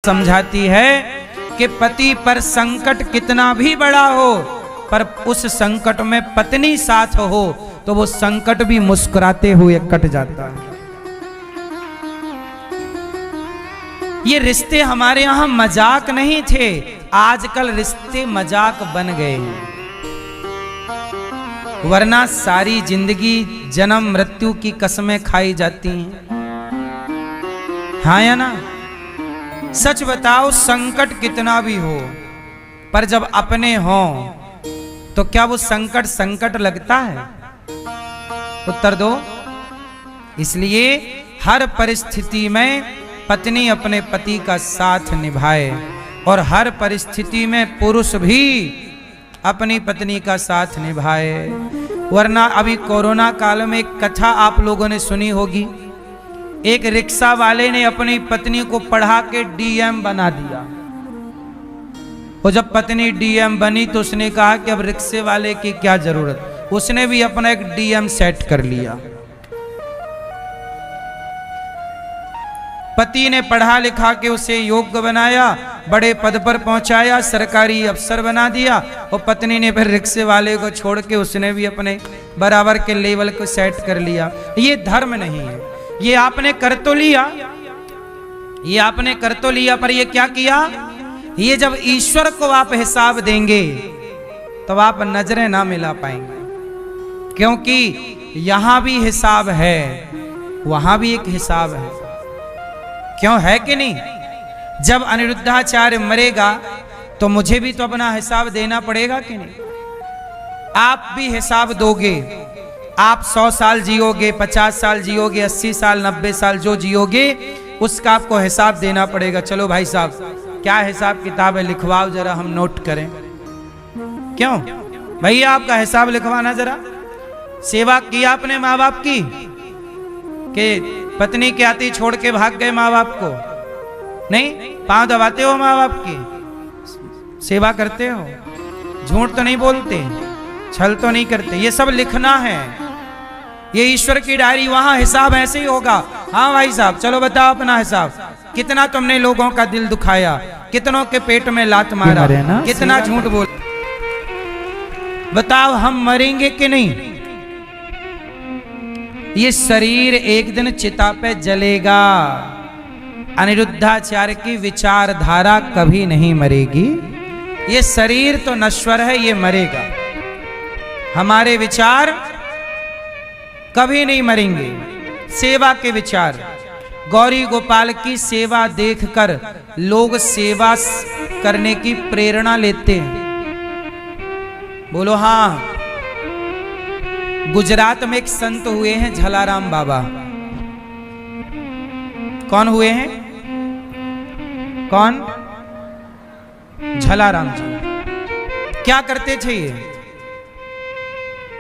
समझाती है कि पति पर संकट कितना भी बड़ा हो, पर उस संकट में पत्नी साथ हो तो वो संकट भी मुस्कुराते हुए कट जाता है। ये रिश्ते हमारे यहां मजाक नहीं थे, आजकल रिश्ते मजाक बन गए हैं। वरना सारी जिंदगी जन्म मृत्यु की कसमें खाई जाती हैं। हाँ या ना? सच बताओ, संकट कितना भी हो, पर जब अपने हों तो क्या वो संकट संकट लगता है? उत्तर दो। इसलिए हर परिस्थिति में पत्नी अपने पति का साथ निभाए, और हर परिस्थिति में पुरुष भी अपनी पत्नी का साथ निभाए। वरना अभी कोरोना काल में एक कथा आप लोगों ने सुनी होगी। एक रिक्शा वाले ने अपनी पत्नी को पढ़ा के डीएम बना दिया। और जब पत्नी डीएम बनी तो उसने कहा कि अब रिक्शे वाले की क्या जरूरत, उसने भी अपना एक डीएम सेट कर लिया। पति ने पढ़ा लिखा के उसे योग्य बनाया, बड़े पद पर पहुंचाया, सरकारी अफसर बना दिया, और पत्नी ने फिर रिक्शे वाले को छोड़ के उसने भी अपने बराबर के लेवल को सेट कर लिया। ये धर्म नहीं है। ये आपने कर तो लिया, ये आपने कर तो लिया, पर ये क्या किया? ये जब ईश्वर को आप हिसाब देंगे तब आप नजरें ना मिला पाएंगे, क्योंकि यहां भी हिसाब है, वहां भी एक हिसाब है। क्यों है कि नहीं? जब अनिरुद्धाचार्य मरेगा तो मुझे भी तो अपना हिसाब देना पड़ेगा कि नहीं? आप भी हिसाब दोगे। आप 100 साल जियोगे, 50 साल जियोगे, 80 साल, 90 साल जो जियोगे, उसका आपको हिसाब देना पड़ेगा। चलो भाई साहब, क्या हिसाब किताब है, लिखवाओ जरा, हम नोट करें। क्यों भैया? आपका हिसाब लिखवाना जरा। सेवा की आपने माँ बाप की, कि पत्नी के आती छोड़ के भाग गए माँ बाप को? नहीं। पांव दबाते हो माँ बाप की? सेवा करते हो? झूठ तो नहीं बोलते, छल तो नहीं करते? ये सब लिखना है, ये ईश्वर की डायरी, वहां हिसाब ऐसे ही होगा। हाँ भाई साहब, चलो बताओ अपना हिसाब। कितना तुमने लोगों का दिल दुखाया, कितनों के पेट में लात मारा, कितना झूठ बोल। बताओ, हम मरेंगे कि नहीं? ये शरीर एक दिन चिता पे जलेगा। अनिरुद्धाचार्य की विचारधारा कभी नहीं मरेगी। ये शरीर तो नश्वर है, ये मरेगा। हमारे विचार कभी नहीं मरेंगे। सेवा के विचार, गौरी गोपाल की सेवा देखकर लोग सेवा करने की प्रेरणा लेते हैं। बोलो हाँ। गुजरात में एक संत हुए हैं झलाराम बाबा। कौन हुए हैं? कौन? झलाराम जी। क्या करते थे ये?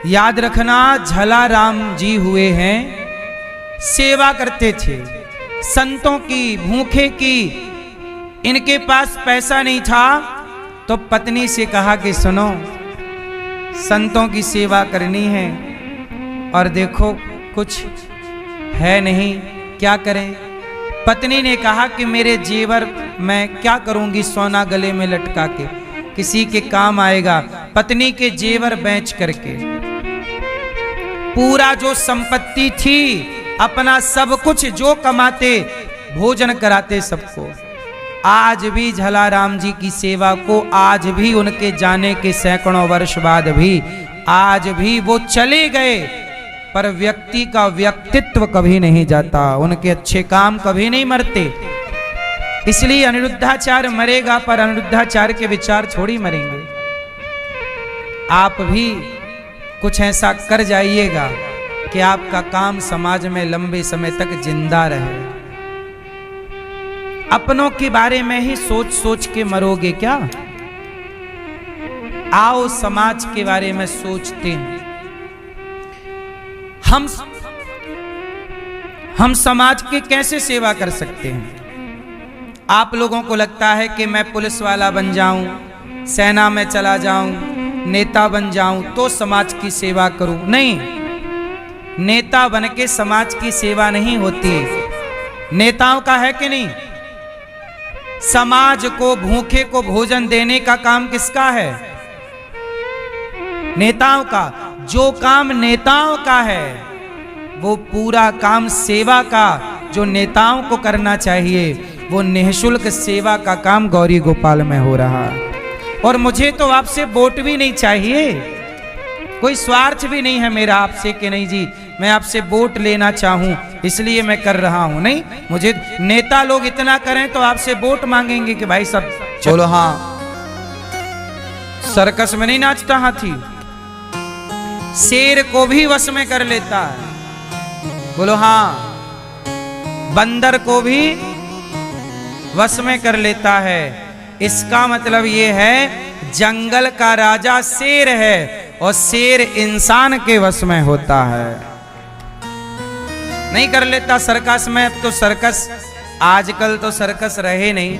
याद रखना, झलाराम जी हुए हैं, सेवा करते थे संतों की, भूखे की। इनके पास पैसा नहीं था तो पत्नी से कहा कि सुनो, संतों की सेवा करनी है और देखो कुछ है नहीं, क्या करें? पत्नी ने कहा कि मेरे जेवर मैं क्या करूंगी सोना गले में लटका के, किसी के काम आएगा। पत्नी के जेवर बेच करके पूरा जो संपत्ति थी, अपना सब कुछ जो कमाते, भोजन कराते सबको। आज भी झलाराम जी की सेवा को, आज भी उनके जाने के सैकड़ों वर्ष बाद भी, आज भी वो चले गए, पर व्यक्ति का व्यक्तित्व कभी नहीं जाता, उनके अच्छे काम कभी नहीं मरते। इसलिए अनिरुद्धाचार्य मरेगा, पर अनिरुद्धाचार्य के विचार थोड़ी मरेंगे। आप भी कुछ ऐसा कर जाइएगा कि आपका काम समाज में लंबे समय तक जिंदा रहे। अपनों के बारे में ही सोच सोच के मरोगे क्या? आओ समाज के बारे में सोचते हैं। हम समाज की कैसे सेवा कर सकते हैं? आप लोगों को लगता है कि मैं पुलिस वाला बन जाऊं, सेना में चला जाऊं, नेता बन जाऊं तो समाज की सेवा करूं। नहीं, नेता बन के समाज की सेवा नहीं होती। नेताओं का है कि नहीं? समाज को, भूखे को भोजन देने का काम किसका है? नेताओं का। जो काम नेताओं का है वो पूरा काम सेवा का जो नेताओं को करना चाहिए वो निःशुल्क सेवा का काम गौरी गोपाल में हो रहा है। और मुझे तो आपसे वोट भी नहीं चाहिए, कोई स्वार्थ भी नहीं है मेरा आपसे कि नहीं जी मैं आपसे वोट लेना चाहूं इसलिए मैं कर रहा हूं। नहीं, मुझे नेता लोग इतना करें तो आपसे वोट मांगेंगे कि भाई सब चलो। हाँ, सर्कस में नहीं नाचता हाथी, शेर को भी वश में कर लेता है। बोलो हाँ, बंदर को भी वश में कर लेता है। इसका मतलब ये है जंगल का राजा शेर है और शेर इंसान के वश में होता है, नहीं कर लेता सर्कस में। अब तो सर्कस, आजकल तो सर्कस रहे नहीं,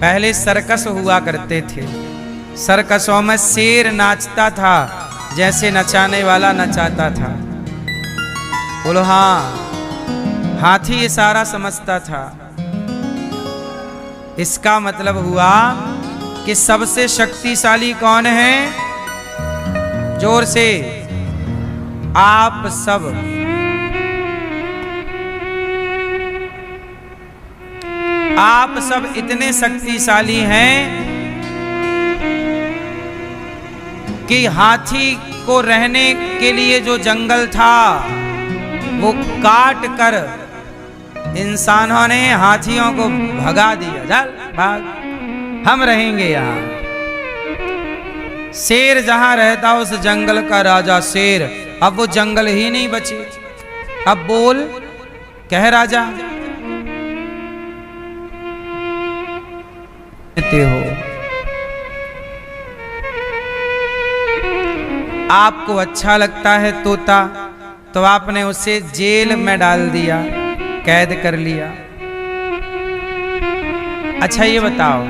पहले सर्कस हुआ करते थे। सर्कसों में शेर नाचता था जैसे नचाने वाला नचाता था। बोलो हाँ, हाथी ये सारा समझता था। इसका मतलब हुआ कि सबसे शक्तिशाली कौन है? जोर से, आप सब। आप सब इतने शक्तिशाली हैं कि हाथी को रहने के लिए जो जंगल था वो काट कर इंसानों ने हाथियों को भगा दिया। चल भाग, हम रहेंगे यहाँ। शेर जहां रहता उस जंगल का राजा शेर, अब वो जंगल ही नहीं बचे। अब बोल, कह राजा हो, आपको अच्छा लगता है तोता तो आपने उसे जेल में डाल दिया, कैद कर लिया। अच्छा ये बताओ,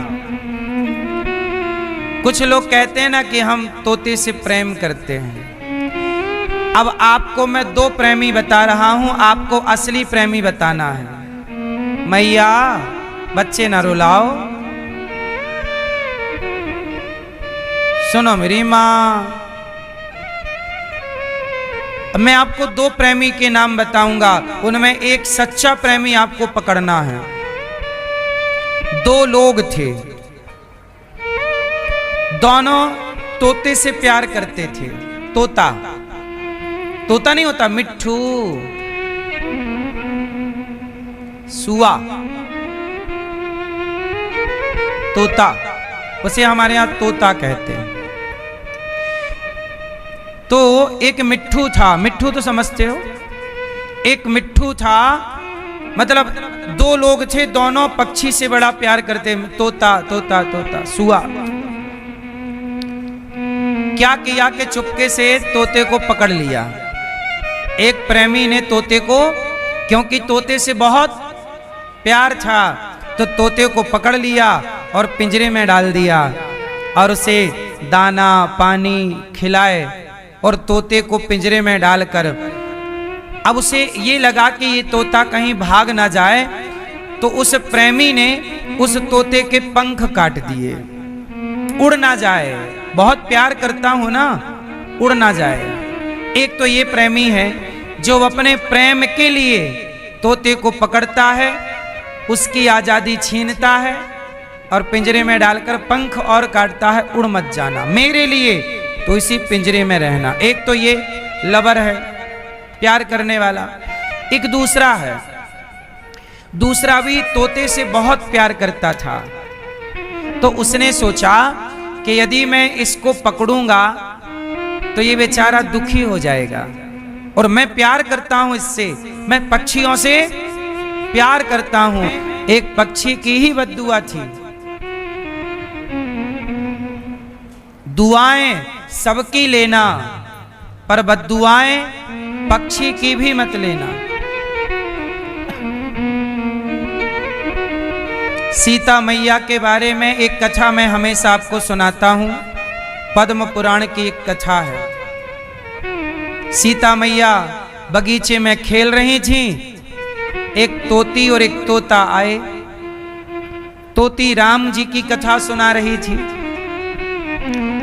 कुछ लोग कहते हैं ना कि हम तोते से प्रेम करते हैं। अब आपको मैं दो प्रेमी बता रहा हूं, आपको असली प्रेमी बताना है। मैया बच्चे ना रुलाओ, सुनो मेरी माँ। मैं आपको दो प्रेमी के नाम बताऊंगा, उनमें एक सच्चा प्रेमी आपको पकड़ना है। दो लोग थे, दोनों तोते से प्यार करते थे। तोता, तोता नहीं होता, मिट्ठू, सुआ, तोता, उसे हमारे यहां तोता कहते हैं। तो एक मिट्ठू था, मिट्ठू तो समझते हो, एक मिट्ठू था, मतलब दो लोग थे, दोनों पक्षी से बड़ा प्यार करते। तोता तोता तोता, सुआ क्या किया कि चुपके से तोते को पकड़ लिया। एक प्रेमी ने तोते को, क्योंकि तोते से बहुत प्यार था, तो तोते को पकड़ लिया और पिंजरे में डाल दिया और उसे दाना पानी खिलाए और तोते को पिंजरे में डालकर, अब उसे ये लगा कि ये तोता कहीं भाग ना जाए, तो उस प्रेमी ने उस तोते के पंख काट दिए, उड़ ना जाए। बहुत प्यार करता हूं ना, उड़ ना जाए। एक तो ये प्रेमी है जो अपने प्रेम के लिए तोते को पकड़ता है, उसकी आजादी छीनता है और पिंजरे में डालकर पंख और काटता है, उड़ मत जाना, मेरे लिए तो इसी पिंजरे में रहना। एक तो ये लवर है, प्यार करने वाला। एक दूसरा है, दूसरा भी तोते से बहुत प्यार करता था, तो उसने सोचा कि यदि मैं इसको पकड़ूंगा तो ये बेचारा दुखी हो जाएगा, और मैं प्यार करता हूं इससे, मैं पक्षियों से प्यार करता हूं। एक पक्षी की ही बद्दुआ थी। दुआएं सबकी लेना पर बद्दुआएं पक्षी की भी मत लेना। सीता मैया के बारे में एक कथा मैं हमेशा आपको सुनाता हूं, पद्म पुराण की एक कथा है। सीता मैया बगीचे में खेल रही थी, एक तोती और एक तोता आए। तोती राम जी की कथा सुना रही थी।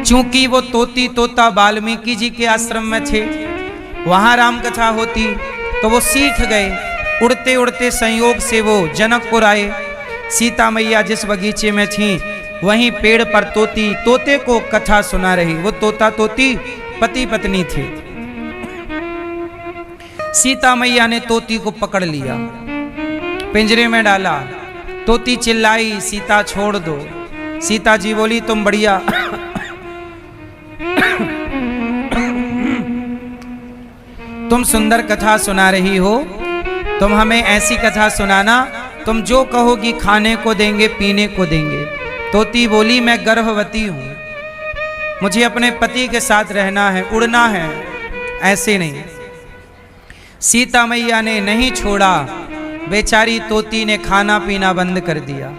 चूंकि वो तोता वाल्मीकि जी के आश्रम में थे, वहां राम कथा होती, तो वो सीख गए। उड़ते उड़ते संयोग से वो जनकपुर आए। सीता मैया जिस बगीचे में थी, वहीं पेड़ पर तोते को कथा सुना रही। वो तोती पति पत्नी थे। सीता मैया ने तोती को पकड़ लिया, पिंजरे में डाला। तोती चिल्लाई, सीता छोड़ दो। सीता जी बोली, तुम बढ़िया तुम सुंदर कथा सुना रही हो, तुम हमें ऐसी कथा सुनाना, तुम जो कहोगी खाने को देंगे, पीने को देंगे। तोती बोली, मैं गर्भवती हूं, मुझे अपने पति के साथ रहना है, उड़ना है, ऐसे नहीं। सीता मैया ने नहीं छोड़ा। बेचारी तोती ने खाना पीना बंद कर दिया।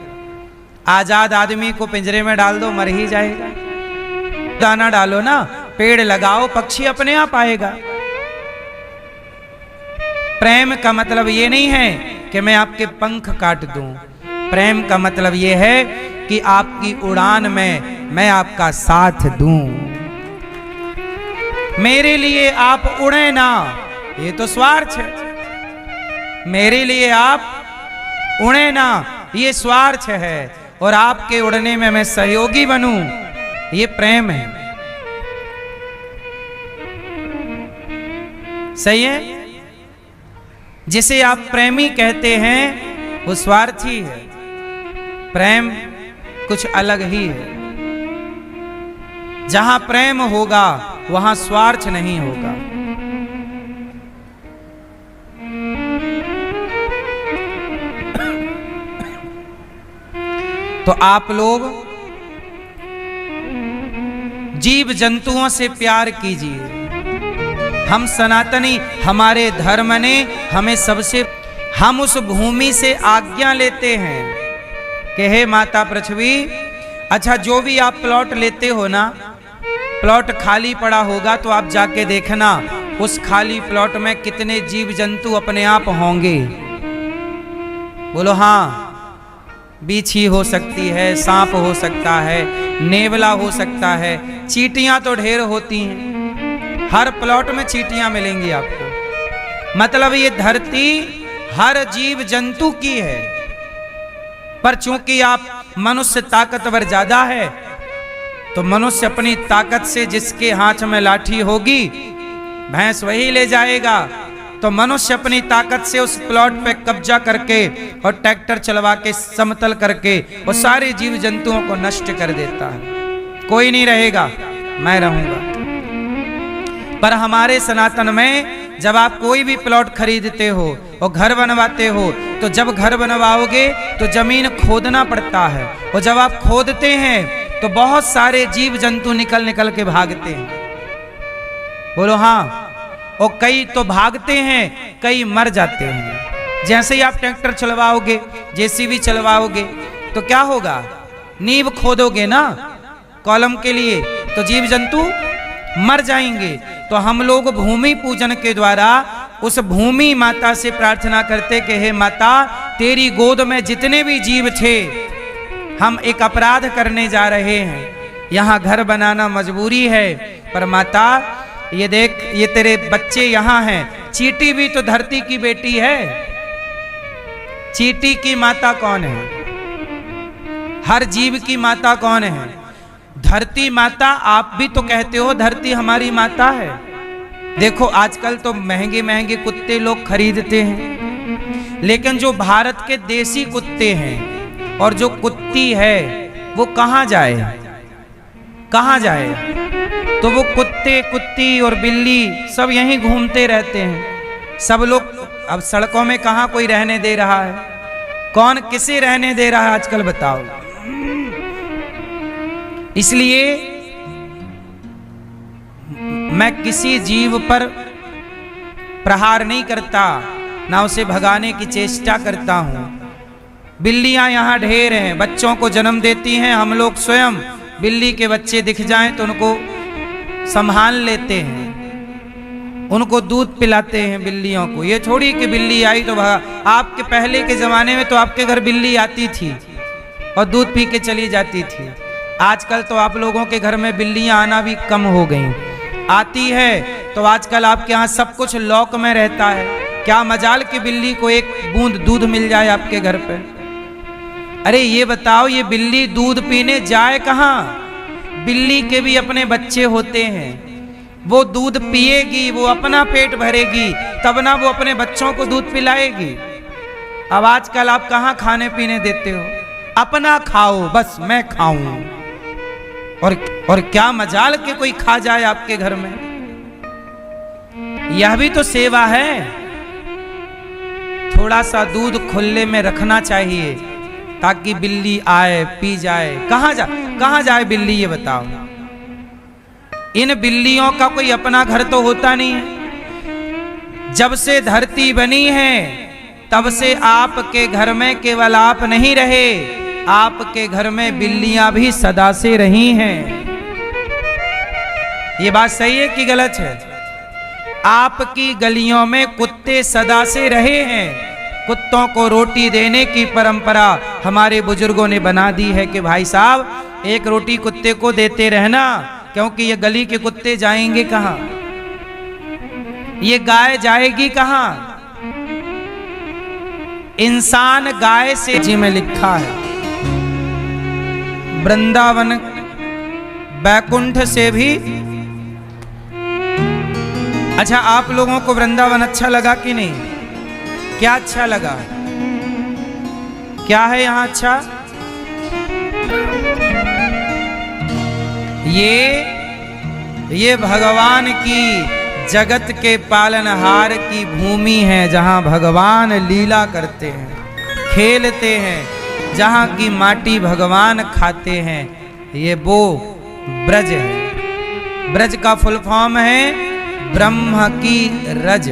आजाद आदमी को पिंजरे में डाल दो, मर ही जाएगा। दाना डालो ना, पेड़ लगाओ, पक्षी अपने आप आएगा। प्रेम का मतलब ये नहीं है कि मैं आपके पंख काट दूं। प्रेम का मतलब ये है कि आपकी उड़ान में मैं आपका साथ दूं। मेरे लिए आप उड़े ना, ये तो स्वार्थ है। मेरे लिए आप उड़े ना, ये स्वार्थ है। और आपके उड़ने में मैं सहयोगी बनूं, ये प्रेम है। सही है? जिसे आप प्रेमी कहते हैं, वो स्वार्थी है। प्रेम कुछ अलग ही है। जहां प्रेम होगा, वहां स्वार्थ नहीं होगा। तो आप लोग जीव जंतुओं से प्यार कीजिए। हम सनातनी, हमारे धर्म ने हमें सबसे, हम उस भूमि से आज्ञा लेते हैं कि हे माता पृथ्वी, अच्छा जो भी आप प्लॉट लेते हो ना, प्लॉट खाली पड़ा होगा तो आप जाके देखना उस खाली प्लॉट में कितने जीव जंतु अपने आप होंगे। बोलो हाँ। बीछी हो सकती है, सांप हो सकता है, नेवला हो सकता है, चींटियां तो ढेर होती हैं। हर प्लॉट में चींटियां मिलेंगी आपको। मतलब ये धरती हर जीव जंतु की है। पर चूंकि आप मनुष्य ताकतवर ज्यादा है, तो मनुष्य अपनी ताकत से जिसके हाथ में लाठी होगी, भैंस वही ले जाएगा। तो मनुष्य अपनी ताकत से उस प्लॉट पे कब्जा करके और ट्रैक्टर चलवा के समतल करके वो सारे जीव जंतुओं को नष्ट कर देता है। कोई नहीं रहेगा, मैं रहूंगा। पर हमारे सनातन में जब आप कोई भी प्लॉट खरीदते हो और घर बनवाते हो, तो जब घर बनवाओगे तो जमीन खोदना पड़ता है। और जब आप खोदते हैं तो बहुत सारे जीव जंतु निकल निकल के भागते हैं। बोलो हाँ। और कई तो भागते हैं, कई मर जाते हैं। जैसे ही आप ट्रैक्टर चलवाओगे, जेसीबी चलवाओगे, तो क्या होगा? नींव खोदोगे ना कॉलम के लिए, तो जीव जंतु मर जाएंगे। तो हम लोग भूमि पूजन के द्वारा उस भूमि माता से प्रार्थना करते कि हे माता, तेरी गोद में जितने भी जीव थे, हम एक अपराध करने जा रहे हैं, यहाँ घर बनाना मजबूरी है, पर माता ये देख, ये तेरे बच्चे यहाँ हैं। चींटी भी तो धरती की बेटी है। चींटी की माता कौन है? हर जीव की माता कौन है? धरती माता। आप भी तो कहते हो धरती हमारी माता है। देखो आजकल तो महंगे महंगे कुत्ते लोग खरीदते हैं, लेकिन जो भारत के देसी कुत्ते हैं और जो कुत्ती है, वो कहाँ जाए? कहाँ जाए? तो वो कुत्ते, कुत्ती और बिल्ली सब यहीं घूमते रहते हैं। सब लोग अब सड़कों में कहाँ कोई रहने दे रहा है? कौन किसे रहने दे रहा है आजकल, बताओ। इसलिए मैं किसी जीव पर प्रहार नहीं करता, ना उसे भगाने की चेष्टा करता हूं। बिल्लियां यहाँ ढेर हैं, बच्चों को जन्म देती हैं। हम लोग स्वयं बिल्ली के बच्चे दिख जाएं तो उनको संभाल लेते हैं, उनको दूध पिलाते हैं बिल्लियों को। ये थोड़ी कि बिल्ली आई तो भगा। आपके पहले के जमाने में तो आपके घर बिल्ली आती थी, और दूध पी के चली जाती थी। आजकल तो आप लोगों के घर में बिल्लियां आना भी कम हो गई, आती है तो आजकल आपके यहाँ सब कुछ लॉक में रहता है। क्या मजाल कि बिल्ली को एक बूंद दूध मिल जाए आपके घर पे। अरे ये बताओ, ये बिल्ली दूध पीने जाए कहाँ? बिल्ली के भी अपने बच्चे होते हैं, वो दूध पिएगी, वो अपना पेट भरेगी, तब ना वो अपने बच्चों को दूध पिलाएगी। अब आजकल आप कहाँ खाने पीने देते हो? अपना खाओ, बस मैं खाऊं। और क्या मजाल के कोई खा जाए आपके घर में। यह भी तो सेवा है। थोड़ा सा दूध खुले में रखना चाहिए ताकि बिल्ली आए पी जाए। कहां जाए बिल्ली, ये बताओ। इन बिल्लियों का कोई अपना घर तो होता नहीं है। जब से धरती बनी है तब से आपके घर में केवल आप नहीं रहे, आपके घर में बिल्लियां भी सदा से रही हैं। ये बात सही है कि गलत है? आपकी गलियों में कुत्ते सदा से रहे हैं। कुत्तों को रोटी देने की परंपरा हमारे बुजुर्गों ने बना दी है कि भाई साहब एक रोटी कुत्ते को देते रहना, क्योंकि ये गली के कुत्ते जाएंगे कहां, ये गाय जाएगी कहां। इंसान गाय से जी में लिखा है, वृंदावन बैकुंठ से भी अच्छा। आप लोगों को वृंदावन अच्छा लगा कि नहीं? क्या अच्छा लगा? क्या है यहां अच्छा? ये भगवान की, जगत के पालनहार की भूमि है, जहां भगवान लीला करते हैं, खेलते हैं, जहां की माटी भगवान खाते हैं। ये वो ब्रज है। ब्रज का फुल फॉर्म है ब्रह्म की रज।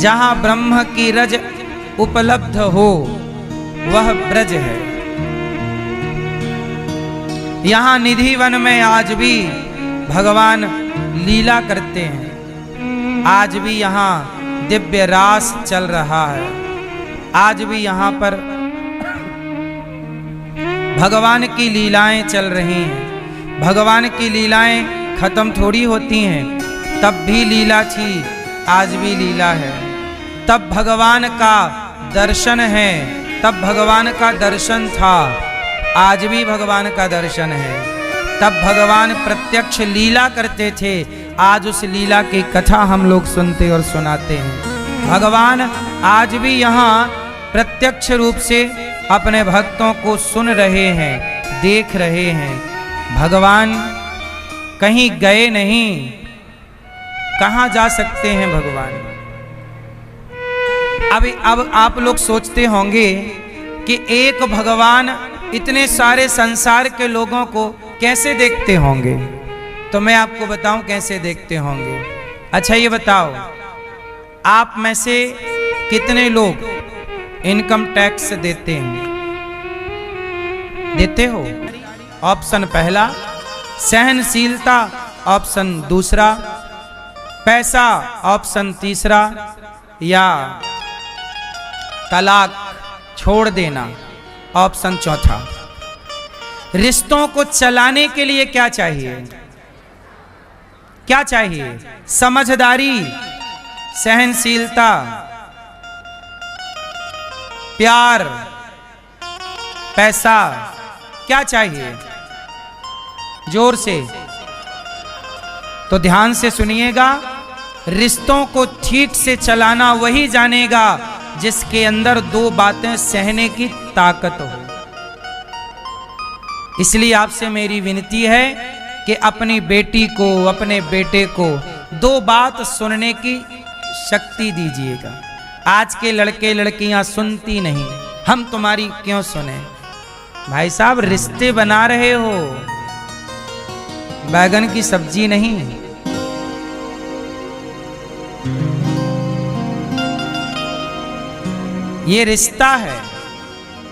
जहां ब्रह्म की रज उपलब्ध हो वह ब्रज है। यहां निधि वन में आज भी भगवान लीला करते हैं। आज भी यहां दिव्य रास चल रहा है। आज भी यहां पर भगवान की लीलाएं चल रही हैं। भगवान की लीलाएं खत्म थोड़ी होती हैं। तब भी लीला थी, आज भी लीला है। तब भगवान का दर्शन है, तब भगवान का दर्शन था, आज भी भगवान का दर्शन है। तब भगवान प्रत्यक्ष लीला करते थे, आज उस लीला की कथा हम लोग सुनते और सुनाते हैं। भगवान आज भी यहाँ प्रत्यक्ष रूप से अपने भक्तों को सुन रहे हैं, देख रहे हैं। भगवान कहीं गए नहीं, कहाँ जा सकते हैं भगवान? अब आप लोग सोचते होंगे कि एक भगवान इतने सारे संसार के लोगों को कैसे देखते होंगे। तो मैं आपको बताऊं कैसे देखते होंगे। अच्छा ये बताओ, आप में से कितने लोग इनकम टैक्स देते हैं? देते हो? ऑप्शन पहला सहनशीलता, ऑप्शन दूसरा पैसा, ऑप्शन तीसरा या तलाक छोड़ देना, ऑप्शन चौथा। रिश्तों को चलाने के लिए क्या चाहिए? क्या चाहिए? समझदारी, सहनशीलता, प्यार, पैसा। क्या चाहिए? जोर से तो ध्यान से सुनिएगा। रिश्तों को ठीक से चलाना वही जानेगा जिसके अंदर दो बातें सहने की ताकत हो। इसलिए आपसे मेरी विनती है कि अपनी बेटी को, अपने बेटे को दो बात सुनने की शक्ति दीजिएगा। आज के लड़के लड़कियां सुनती नहीं, हम तुम्हारी क्यों सुने? भाई साहब रिश्ते बना रहे हो, बैगन की सब्जी नहीं। ये रिश्ता है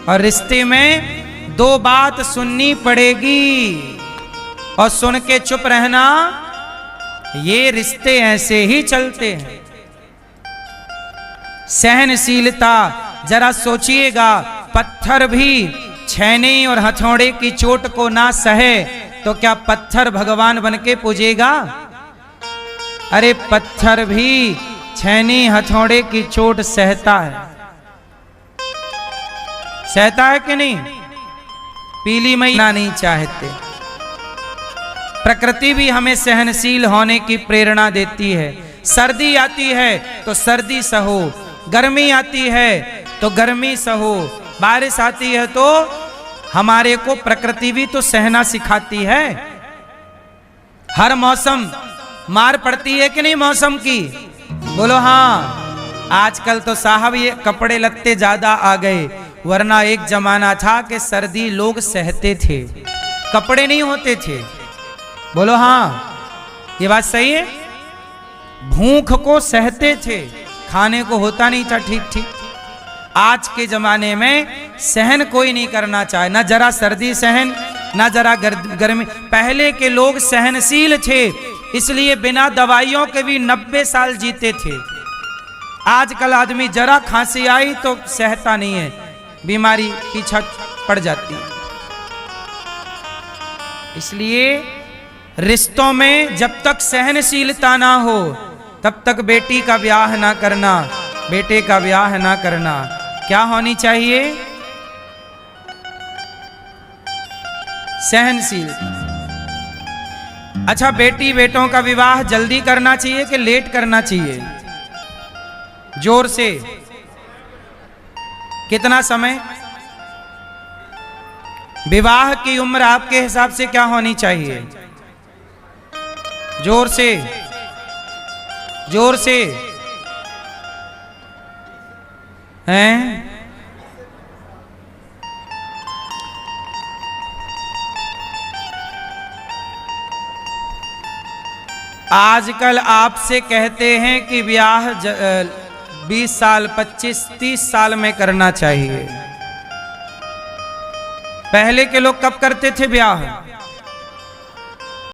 और रिश्ते में दो बात सुननी पड़ेगी और सुन के चुप रहना। ये रिश्ते ऐसे ही चलते हैं। सहनशीलता, जरा सोचिएगा, पत्थर भी छैनी और हथौड़े की चोट को ना सहे तो क्या पत्थर भगवान बन के पूजेगा? अरे पत्थर भी छैनी हथौड़े की चोट सहता है, सहता है कि नहीं? पीली मई ना नहीं चाहते। प्रकृति भी हमें सहनशील होने की प्रेरणा देती है। सर्दी आती है तो सर्दी सहो, गर्मी आती है तो गर्मी सहो, बारिश आती है तो हमारे को प्रकृति भी तो सहना सिखाती है। हर मौसम मार पड़ती है कि नहीं मौसम की? बोलो हाँ। आजकल तो साहब ये कपड़े लत्ते ज्यादा आ गए, वरना एक जमाना था कि सर्दी लोग सहते थे, कपड़े नहीं होते थे। बोलो हाँ, ये बात सही है। भूख को सहते थे, खाने को होता नहीं था ठीक ठीक। आज के जमाने में सहन कोई नहीं करना चाहे, ना जरा सर्दी सहन, ना जरा गर्मी। पहले के लोग सहनशील थे, इसलिए बिना दवाइयों के भी 90 साल जीते थे। आजकल आदमी जरा खांसी आई तो सहता नहीं है, बीमारी पीछा पड़ जाती है। इसलिए रिश्तों में जब तक सहनशीलता ना हो तब तक बेटी का ब्याह ना करना, बेटे का ब्याह ना करना। क्या होनी चाहिए? सहनशील। अच्छा, बेटी बेटों का विवाह जल्दी करना चाहिए कि लेट करना चाहिए? जोर से, कितना समय? विवाह की उम्र आपके हिसाब से क्या होनी चाहिए? जोर से, जोर से हैं? आजकल आपसे कहते हैं कि ब्याह 20 साल 25-30 साल में करना चाहिए। पहले के लोग कब करते थे ब्याह?